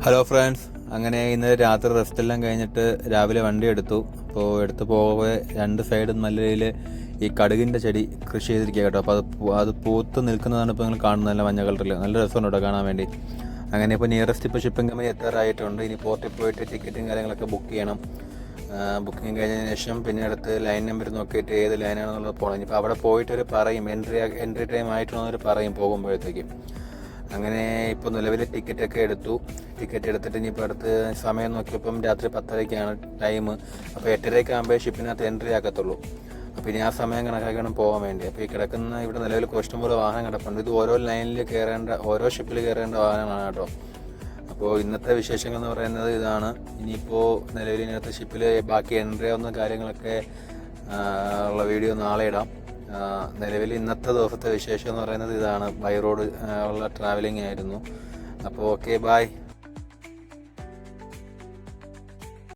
Hello friends, അങ്ങനെ ഇന്നലെ രാത്രി റെസ്റ്റ് എല്ലാം കഴിഞ്ഞിട്ട് രാവിലെ വണ്ടി എടുത്തു. അപ്പോൾ എടുത്ത് പോകെ രണ്ട് സൈഡും നല്ല രീതിയിൽ ഈ കടുകിൻ്റെ ചെടി കൃഷി ചെയ്തിരിക്കുക കേട്ടോ. അപ്പോൾ അത് പൂത്ത് നിൽക്കുന്നതാണ് ഇപ്പോൾ നിങ്ങൾ കാണുന്നത്. നല്ല മഞ്ഞ കളറിൽ നല്ല രസമുണ്ട് കേട്ടോ കാണാൻ വേണ്ടി. അങ്ങനെ ഇപ്പോൾ നിയറസ്റ്റ് ഇപ്പോൾ ഷിപ്പിംഗ് കമ്പനി എത്താറായിട്ടുണ്ട്. ഇനി പോർട്ടിൽ പോയിട്ട് ടിക്കറ്റും കാര്യങ്ങളൊക്കെ ബുക്ക് ചെയ്യണം. ബുക്കിംഗ് കഴിഞ്ഞതിന് ശേഷം പിന്നെ അടുത്ത് ലൈൻ നമ്പർ നോക്കിയിട്ട് ഏത് ലൈനാണെന്നുള്ളത് പോകണം. ഇനിയിപ്പോൾ അവിടെ പോയിട്ടൊരു പറയും എൻട്രി ടൈം ആയിട്ടുള്ളവർ പറയും പോകുമ്പോഴത്തേക്കും. അങ്ങനെ ഇപ്പോൾ നിലവിൽ ടിക്കറ്റൊക്കെ എടുത്തു. ടിക്കറ്റ് എടുത്തിട്ട് ഇനിയിപ്പോൾ അടുത്ത് സമയം നോക്കിയപ്പം രാത്രി 10:30 ടൈം. അപ്പോൾ 8:30 ആകുമ്പോൾ ഷിപ്പിനകത്ത് എൻട്രി ആക്കത്തുള്ളൂ. അപ്പോൾ ഇനി ആ സമയം കണക്കാക്കണം പോകാൻ വേണ്ടി. അപ്പോൾ ഈ കിടക്കുന്ന ഇവിടെ നിലവിൽ ഇഷ്ടംപോലെ വാഹനം കിടപ്പുണ്ട്. ഇത് ഓരോ ലൈനിൽ കയറേണ്ട, ഓരോ ഷിപ്പിൽ കയറേണ്ട വാഹനമാണ് കേട്ടോ. അപ്പോൾ ഇന്നത്തെ വിശേഷങ്ങൾ എന്ന് പറയുന്നത് ഇതാണ്. ഇനിയിപ്പോൾ നിലവിൽ ഇതിനകത്ത് ഷിപ്പിൽ ബാക്കി എൻട്രി ആവുന്ന കാര്യങ്ങളൊക്കെ ഉള്ള വീഡിയോ നാളെ ഇടാം. നിലവിൽ ഇന്നത്തെ ദിവസത്തെ വിശേഷം എന്ന് പറയുന്നത് ഇതാണ്. ബൈ റോഡ് ഉള്ള ട്രാവലിംഗ് ആയിരുന്നു. അപ്പോൾ ഓക്കെ, ബായ്.